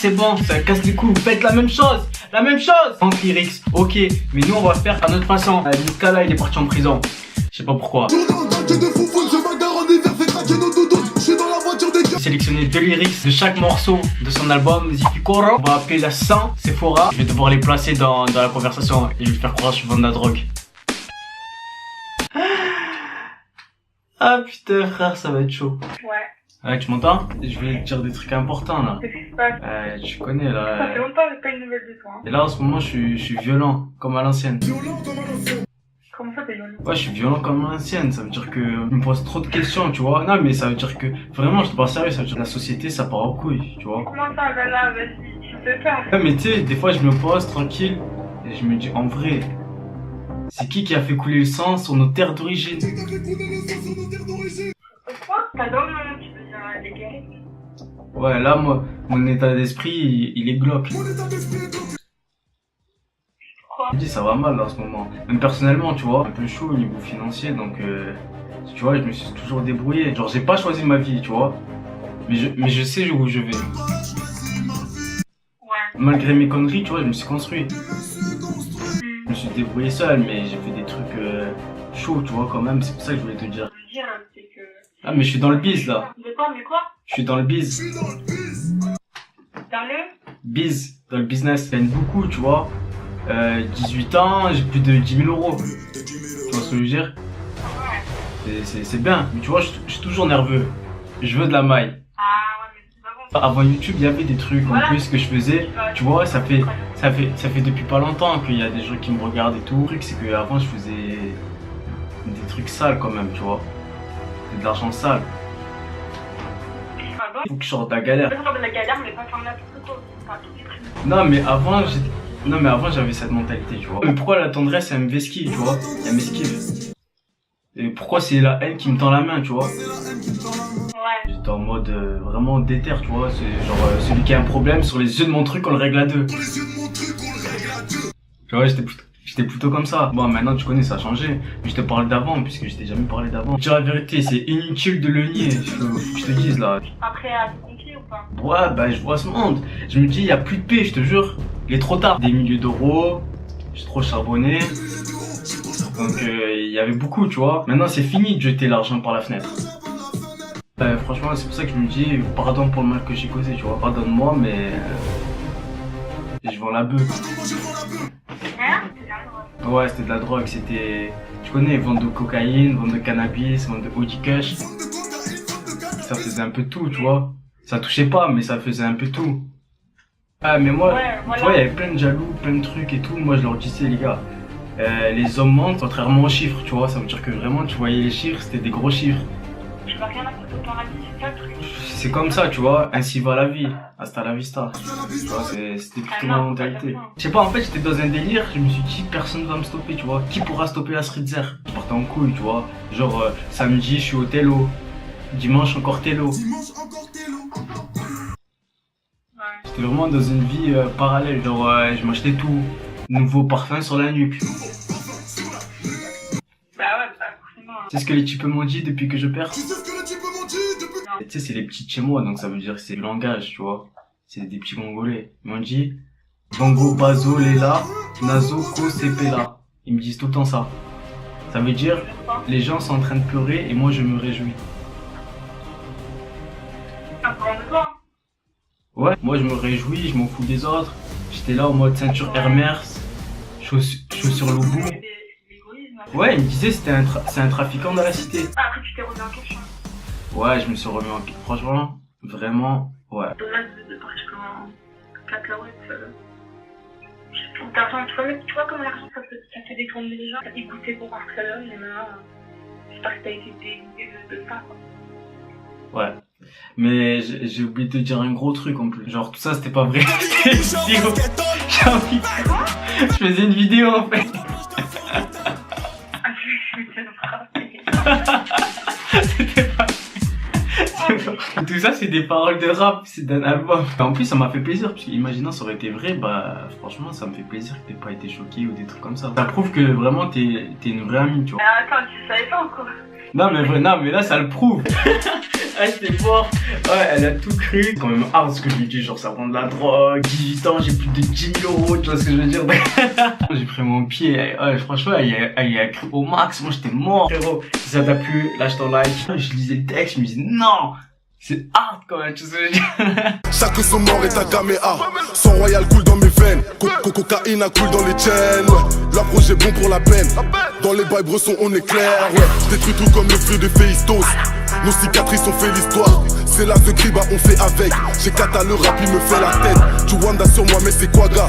C'est bon, ça casse les couilles, vous faites la même chose. La même chose. Anti-Rix, ok, mais nous on va faire à notre façon. Niska là, il est parti en prison. Je sais pas pourquoi. J'ai sélectionné 2 lyrics de chaque morceau de son album Zipikoro. On va appeler la 100 Sephora. Je vais devoir les placer dans la conversation et je vais faire croire que je vends de la drogue. Ah putain frère, ça va être chaud. Ouais. Ouais, tu m'entends? Je vais te dire des trucs importants là. Qu'est-ce qui se passe? Tu connais là. Ça fait longtemps que j'ai pas une nouvelle de toi. Hein. Et là en ce moment je suis violent comme à l'ancienne. Comment ça t'es violent? Ouais, je suis violent comme à l'ancienne, ça veut dire que je me pose trop de questions, tu vois. Non mais ça veut dire que vraiment je te parle sérieux, ça veut dire que la société ça part en couille, tu vois. Comment ça va là? Vas-y, s'il te plaît. Ouais mais tu sais, des fois je me pose tranquille et je me dis en vrai, c'est qui a fait couler le sang sur nos terres d'origine? Pourquoi? T'as dans le moment, tu veux dire des guerres? Ouais, là moi, mon état d'esprit il est glauque. Je me dis ça va mal là, en ce moment. Même personnellement, tu vois, un peu chaud au niveau financier, donc tu vois, je me suis toujours débrouillé. Genre j'ai pas choisi ma vie, tu vois, mais je sais où je vais. Ouais. Malgré mes conneries, tu vois, je me suis construit. Je me suis débrouillé seul, mais j'ai fait des trucs chauds, tu vois, quand même. C'est pour ça que je voulais te dire. Je veux dire, c'est que... Ah mais je suis dans le biz là. De quoi? Mais quoi? Je suis dans le biz. Dans le... Biz, dans le business. Je gagne beaucoup, tu vois. 18 ans, j'ai plus de 10 000 euros. Tu vois ce que je veux dire? C'est bien, mais tu vois, je suis toujours nerveux. Je veux de la maille. Ah ouais, mais c'est pas bon. Avant YouTube, il y avait des trucs en plus que je faisais. Tu vois, ça fait depuis pas longtemps qu'il y a des gens qui me regardent et tout. Le truc, c'est que avant je faisais des trucs sales quand même, tu vois. De l'argent sale. Ah bon? Faut que je sorte de la galère. Je sors de la galère, mais pas faire n'importe quoi. Enfin, tout est prévu. Non mais avant j'avais cette mentalité, tu vois. Mais pourquoi la tendresse elle m'esquive, tu vois? Elle m'esquive. Et pourquoi c'est la haine qui me tend la main, tu vois? Ouais. J'étais en mode vraiment déter, tu vois. C'est genre celui qui a un problème sur les yeux de mon truc, on le règle à deux. Tu vois, j'étais plutôt comme ça. Bon, maintenant tu connais, ça a changé. Mais je te parle d'avant, puisque je t'ai jamais parlé d'avant. Je te dis la vérité, c'est inutile de le nier. Faut que je te dise là. Après, à te confier ou pas? Ouais, bah je vois ce monde. Je me dis, il y a plus de paix, je te jure. Il est trop tard. Des milliers d'euros. J'ai trop charbonné. Donc il y avait beaucoup, tu vois. Maintenant c'est fini de jeter l'argent par la fenêtre. Franchement, c'est pour ça que je me dis, pardon pour le mal que j'ai causé, tu vois. Pardonne-moi, mais je vends la bœuf. Hein? Ouais, c'était de la drogue, c'était... Tu connais, vendre de cocaïne, vendre de cannabis, vendre de Audi Kush. Ça faisait un peu tout, tu vois. Ça touchait pas, mais ça faisait un peu tout. Ah, mais moi, ouais, voilà. Tu vois, il y avait plein de jaloux, plein de trucs et tout. Moi, je leur disais, les gars, les hommes mentent contrairement aux chiffres, tu vois. Ça veut dire que vraiment, tu voyais les chiffres, c'était des gros chiffres. Je veux rien à foutre de ton avis, c'est ça le truc. C'est comme ça, tu vois, ainsi va la vie. Hasta la vista. Tu vois, c'était plutôt ma mentalité. Je sais pas, en fait, j'étais dans un délire, je me suis dit, personne va me stopper, tu vois. Qui pourra stopper la street zer? Je partais en couille, tu vois. Genre, samedi, je suis au télo. Dimanche, encore télo. J'étais vraiment dans une vie parallèle, genre, je m'achetais tout. Nouveau parfum sur la nuque. Bah ouais, bah forcément. C'est ce que les types m'ont dit depuis que je perce. Tu sais, c'est les petits de chez moi, donc ça veut dire que c'est le langage, tu vois. C'est des petits Congolais. Ils m'ont dit Bongo, Bazo, Lela, Nazo, Ko, Sepela. Ils me disent tout le temps ça. Ça veut dire les gens sont en train de pleurer et moi je me réjouis. Un peu de toi. Ouais, moi je me réjouis, je m'en fous des autres. J'étais là en mode ceinture Hermès, chaussures Loubou. Ouais, il me disait c'est un trafiquant dans la cité. Après tu t'es remis en question. Ouais, je me suis remis en question. Franchement, vraiment, ouais. Dommage de partir comme un cacahuète. T'argent, tu vois comme l'argent ça fait détourner les gens. T'as dégoûté pour Barcelone et maintenant, j'espère que t'as été dégoûté de ça quoi. Ouais. Mais j'ai oublié de te dire un gros truc en plus. Genre tout ça c'était pas vrai. C'était une vidéo. Je faisais une vidéo en fait. C'était pas tout ça c'est des paroles de rap, c'est d'un album. En plus ça m'a fait plaisir parce que imaginant ça aurait été vrai, bah franchement ça me fait plaisir que t'aies pas été choqué ou des trucs comme ça. Ça prouve que vraiment t'es une vraie amie, tu vois. Attends, tu savais pas encore. Non mais là ça le prouve. Ah, j'étais mort. Ouais, elle a tout cru. C'est quand même hard ce que je lui dis, genre ça prend de la drogue. 18 ans, j'ai plus de 10 000 euros, tu vois ce que je veux dire. J'ai pris mon pied. Ouais, franchement, il a cru au max. Moi, j'étais mort. Frérot, si ça t'a plu, lâche ton like. Je lisais le texte, je me disais non. C'est hard quand même, tu sais ce que je veux dire. Chaque son mort est un caméa. Son royal coule dans mes veines. Cocaïne coule dans les chaînes. Ouais. L'approche est bon pour la peine. Dans les bails bressons on est clair. Ouais. Détruis tout comme le feu de Phéistos. Nos cicatrices ont fait l'histoire. C'est là de Griba on fait avec. J'ai 4 à le rap il me fait la tête. Tu wanda sur moi mais c'est quoi gars?